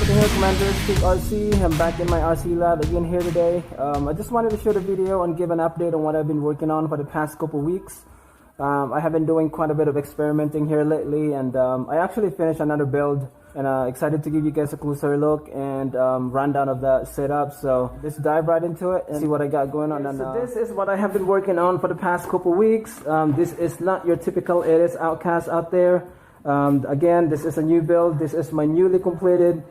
happening here, Commanderastig RC. I'm back in my RC lab again here today. I just wanted to show the video and give an update on what I've been working on for the past couple weeks. I have been doing quite a bit of experimenting here lately, and I actually finished another build, and excited to give you guys a closer look and rundown of that setup. So let's dive right into it and see what I got going on. And, so this is what I have been working on for the past couple weeks. This is not your typical It Is Outcast out there. Again, this is a new build. This is my newly completed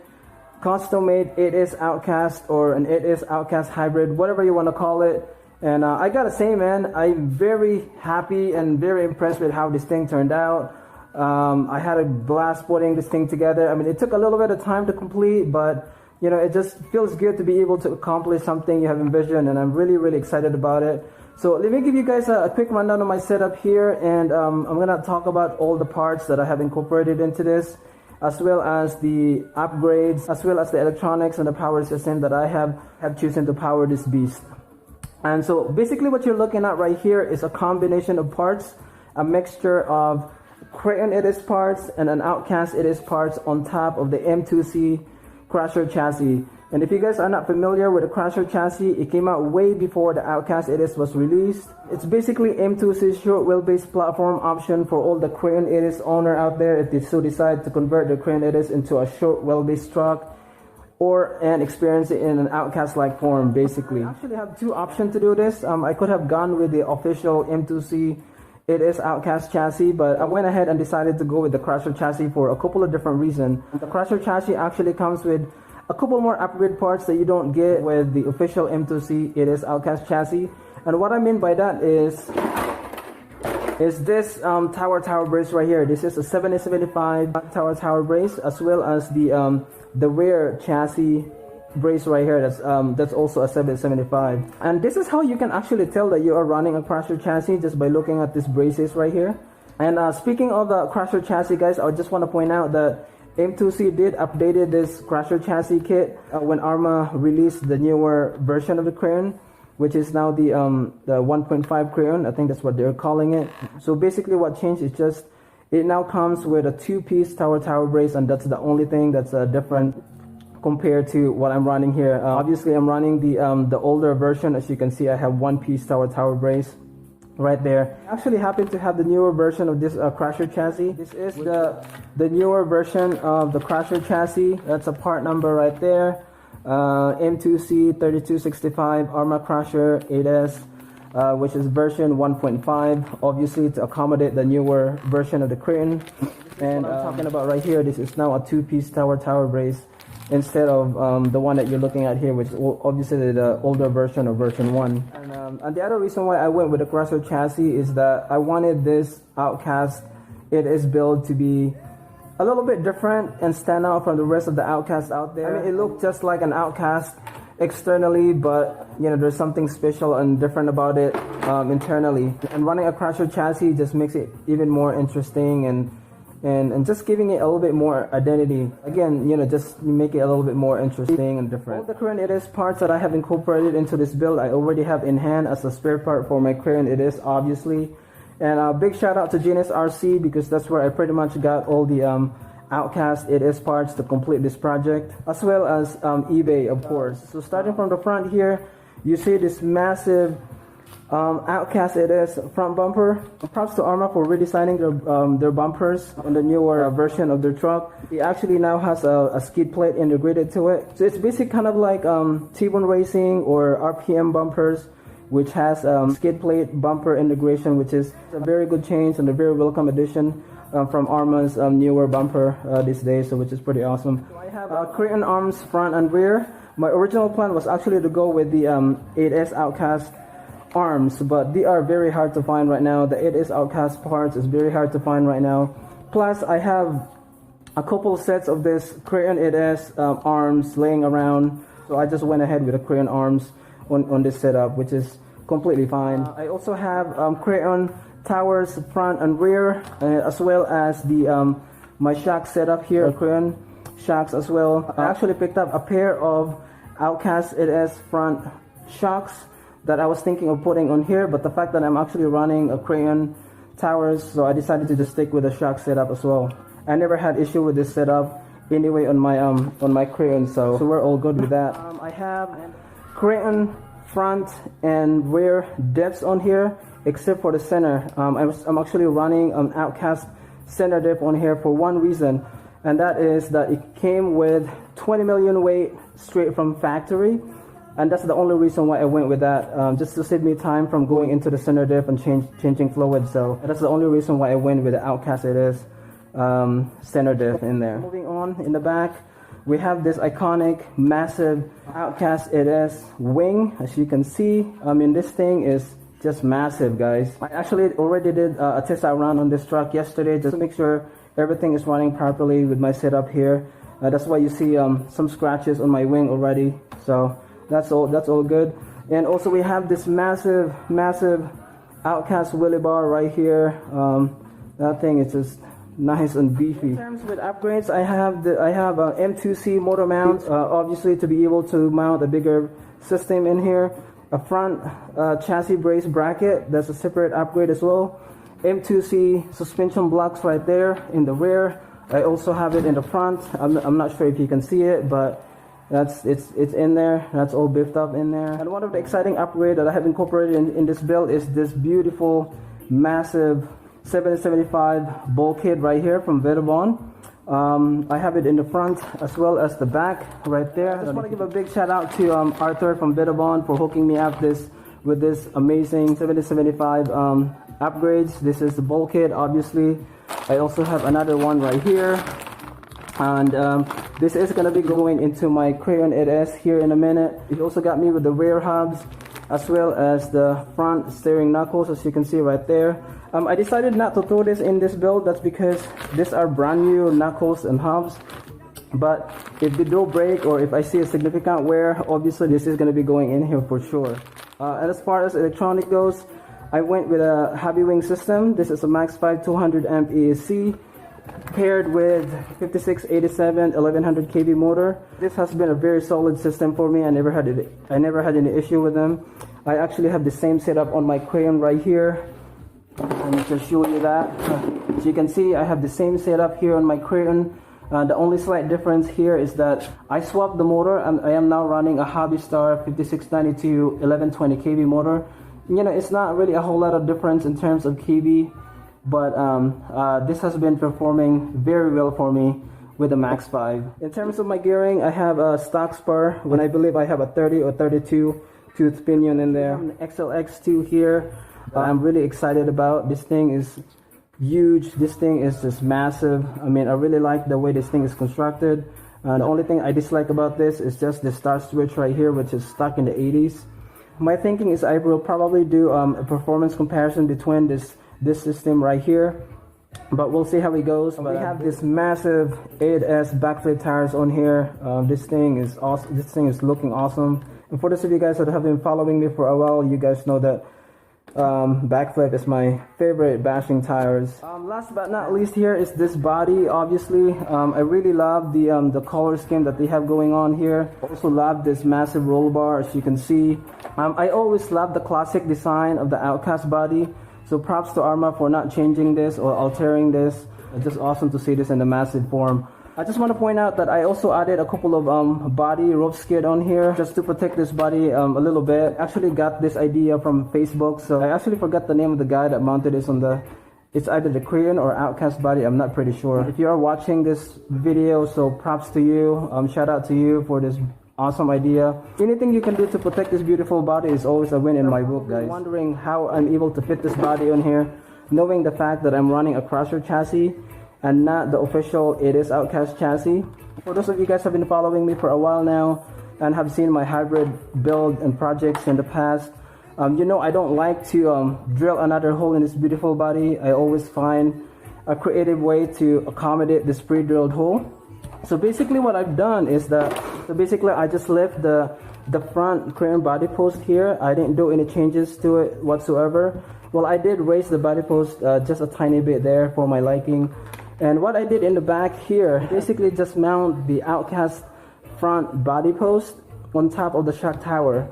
custom-made It Is Outcast, or an It Is Outcast hybrid, whatever you want to call it. And I gotta say, man, I'm very happy and very impressed with how this thing turned out. I had a blast putting this thing together. I mean, it took a little bit of time to complete, but you know, it just feels good to be able to accomplish something you have envisioned, and I'm really, really excited about it. So let me give you guys a quick rundown of my setup here, and I'm gonna talk about all the parts that I have incorporated into this, as well as the upgrades, as well as the electronics and the power system that I have chosen to power this beast. And so basically what you're looking at right here is a combination of parts, a mixture of Crayon It Is parts and an Outcast It Is parts on top of the M2C Crusher chassis. And if you guys are not familiar with the Crusher chassis, it came out way before the Outcast It Is was released. It's basically M2C's short wheelbase platform option for all the Crayon It Is owner out there if they so decide to convert the Crayon It Is into a short wheelbase truck, and experience it in an Outcast-like form, basically. I actually have two options to do this. I could have gone with the official M2C It Is Outcast chassis, but I went ahead and decided to go with the Crusher chassis for a couple of different reasons. The Crusher chassis actually comes with a couple more upgrade parts that you don't get with the official M2C It Is Outcast chassis. And what I mean by that is this tower brace right here. This is a 7075 tower brace, as well as the rear chassis brace right here. That's also a 775. And this is how you can actually tell that you are running a Crusher chassis, just by looking at these braces right here. And speaking of the Crusher chassis, guys, I just want to point out that M2C did updated this Crusher chassis kit when Arrma released the newer version of the Crayon, which is now the 1.5 Crayon. I think that's what they're calling it. So basically what changed is just it now comes with a two-piece tower brace, and that's the only thing that's different compared to what I'm running here. Obviously I'm running the older version. As you can see, I have one-piece tower brace right there. I actually happen to have the newer version of this Crusher chassis. This is the newer version of the Crusher chassis. That's a part number right there. M2C 3265 Arrma Crusher 8S, which is version 1.5, obviously to accommodate the newer version of the Crayon. And what I'm talking about right here, this is now a two-piece tower brace instead of the one that you're looking at here, which is obviously the older version of version 1. And the other reason why I went with the Crusher chassis is that I wanted this Outcast It Is build to be a little bit different and stand out from the rest of the Outcasts out there. I mean, it looked just like an Outcast externally, but you know, there's something special and different about it internally. And running a Crusher chassis just makes it even more interesting, and just giving it a little bit more identity. Again, you know, just make it a little bit more interesting and different. All the Crayon It Is parts that I have incorporated into this build, I already have in hand as a spare part for my Crayon It Is, obviously. And a big shout out to Genius RC, because that's where I pretty much got all the Outcast It Is parts to complete this project, as well as eBay, of course. So starting from the front here, you see this massive Outcast It Is front bumper. Props to Arrma for redesigning their bumpers on the newer version of their truck. It actually now has a skid plate integrated to it. So it's basically kind of like T1 Racing or RPM bumpers, which has skid plate bumper integration, which is a very good change and a very welcome addition from Arrma's newer bumper these days, so which is pretty awesome. So I have Crayon arms front and rear. My original plan was actually to go with the It Is Outcast arms, but they are very hard to find right now. The It Is Outcast parts is very hard to find right now. Plus, I have a couple sets of this Crayon It Is arms laying around, so I just went ahead with the Crayon arms on this setup, which is completely fine. I also have Crayon towers front and rear, as well as the my shock setup here, Crayon shocks as well. I actually picked up a pair of Outcast It Is front shocks that I was thinking of putting on here, but the fact that I'm actually running a Crayon towers, so I decided to just stick with the shock setup as well. I never had issue with this setup. anyway on my crayon, so we're all good with that. I have crayon front and rear depths on here, except for the center. I'm actually running an Outcast center dip on here for one reason, and that is that it came with 20 million weight straight from factory, and that's the only reason why I went with that, just to save me time from going into the center dip and changing fluid. So that's the only reason why I went with the Outcast It Is center diff in there. Moving on, in the back we have this iconic massive Outcast It Is wing. As you can see, this thing is just massive, guys. I actually already did a test out run on this truck yesterday just to make sure everything is running properly with my setup here. That's why you see some scratches on my wing already, so that's all good. And also we have this massive Outcast wheelie bar right here. That thing is just nice and beefy. In terms with upgrades, I have M2C motor mounts, obviously to be able to mount a bigger system in here. A front chassis brace bracket, that's a separate upgrade as well. M2C suspension blocks right there in the rear. I also have it in the front. I'm not sure if you can see it, but it's in there. That's all beefed up in there. And one of the exciting upgrades that I have incorporated in this build is this beautiful massive 775 bulkhead right here from Vitavon. I have it in the front as well as the back right there. I just want to give a big shout out to Arthur from Vitavon for hooking me up with this amazing 7075 upgrades. This is the bulkhead, obviously. I also have another one right here, and this is going to be going into my crayon It Is here in a minute. It also got me with the rear hubs as well as the front steering knuckles, as you can see right there. I decided not to throw this in this build. That's because these are brand new knuckles and hubs, but if they do break or if I see a significant wear, obviously this is going to be going in here for sure. And as far as electronic goes, I went with a heavy wing system. This is a Max5 200 amp ESC paired with 5687 1100 kV motor. This has been a very solid system for me. I never had any issue with them. I actually have the same setup on my crayon right here. Let me just show you that. As you can see, I have the same setup here on my crayon. The only slight difference here is that I swapped the motor, and I am now running a Hobby Star 5692 1120 kV motor. You know, it's not really a whole lot of difference in terms of kV, but this has been performing very well for me with the Max5. In terms of my gearing, I have a stock spur when I believe I have a 30 or 32 tooth pinion in there. XLX2 here. I'm really excited about. This thing is huge. This thing is just massive. I mean, I really like the way this thing is constructed. The only thing I dislike about this is just the start switch right here, which is stuck in the 80s. My thinking is I will probably do a performance comparison between this system right here, but we'll see how it goes. We have this massive 8S backflip tires on here. This thing is awesome. This thing is looking awesome. And for those of you guys that have been following me for a while, you guys know that backflip is my favorite bashing tires. Last but not least, here is this body. Obviously, I really love the color scheme that they have going on here. Also love this massive roll bar, as you can see. I always love the classic design of the Outcast body, so props to Arrma for not changing this or altering this. It's just awesome to see this in the massive form. I just want to point out that I also added a couple of body rope skid on here just to protect this body a little bit. I actually got this idea from Facebook, so I actually forgot the name of the guy that mounted this on it's either the crayon or Outcast body, I'm not pretty sure. If you are watching this video, so props to you, shout out to you for this awesome idea. Anything you can do to protect this beautiful body is always a win in my book, guys. Wondering how I'm able to fit this body on here, knowing the fact that I'm running a Crusher chassis and not the official It Is Outcast chassis. For those of you guys who have been following me for a while now and have seen my hybrid build and projects in the past, you know I don't like to drill another hole in this beautiful body. I always find a creative way to accommodate this pre-drilled hole. So basically what I've done is that, I just left the front crayon body post here. I didn't do any changes to it whatsoever. Well, I did raise the body post just a tiny bit there for my liking. And what I did in the back here, basically just mount the Outcast front body post on top of the shock tower.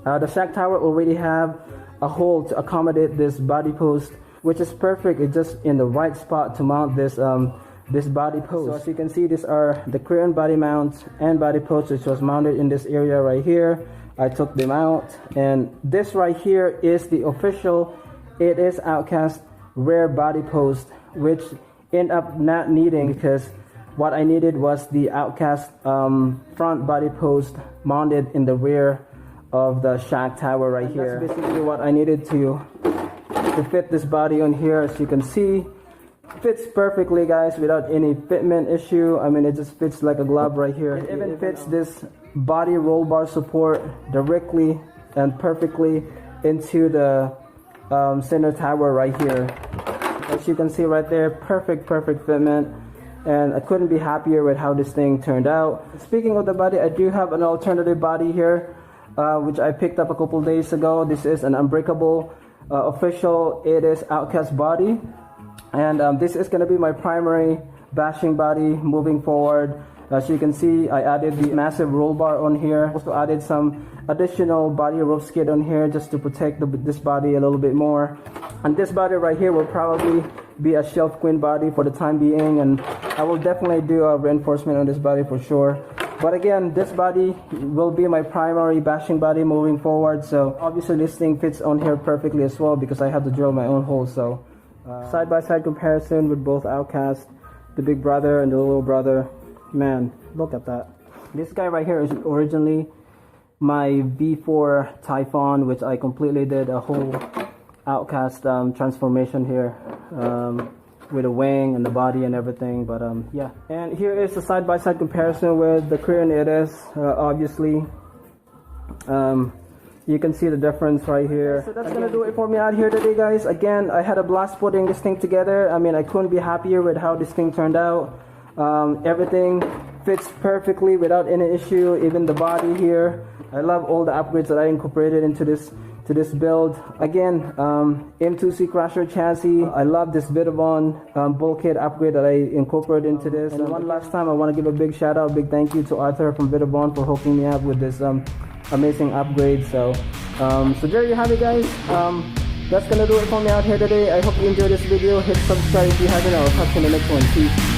The shock tower already have a hole to accommodate this body post, which is perfect. It's just in the right spot to mount this this body post. So as you can see, these are the current body mounts and body post, which was mounted in this area right here. I took them out, and this right here is the official It Is Outcast rear body post, which end up not needing, because what I needed was the Outcast front body post mounted in the rear of the shack tower right here. That's basically what I needed to fit this body on here. As you can see, fits perfectly, guys, without any fitment issue. I mean, it just fits like a glove right here. It even fits this body roll bar support directly and perfectly into the center tower right here. As you can see right there, perfect fitment, and I couldn't be happier with how this thing turned out. Speaking of the body, I do have an alternative body here, which I picked up a couple days ago. This is an unbreakable official It Is Outcast body, and this is going to be my primary bashing body moving forward. As you can see, I added the massive roll bar on here. Also added some additional body rope skid on here just to protect this body a little bit more. And this body right here will probably be a shelf queen body for the time being, and I will definitely do a reinforcement on this body for sure. But again, this body will be my primary bashing body moving forward. So obviously this thing fits on here perfectly as well, because I have to drill my own hole. So side-by-side comparison with both Outcast, the big brother and the little brother. Man, look at that. This guy right here is originally my V4 Typhon, which I completely did a whole Outcast transformation here with a wing and the body and everything. But yeah, and here is the side-by-side comparison with the current It Is. Obviously you can see the difference right here. So that's gonna do it for me out here today, guys. Again, I had a blast putting this thing together. I mean, I couldn't be happier with how this thing turned out. Everything fits perfectly without any issue, even the body here. I love all the upgrades that I incorporated into this build. Again, M2C Crusher chassis. I love this Vitavon bulkhead upgrade that I incorporated into this. And one last time, I want to give a big shout out, big thank you to Arthur from Vitavon for hooking me up with this amazing upgrade. So there you have it, guys. That's gonna do it for me out here today. I hope you enjoyed this video. Hit subscribe if you haven't. I'll talk to you in the next one. Peace.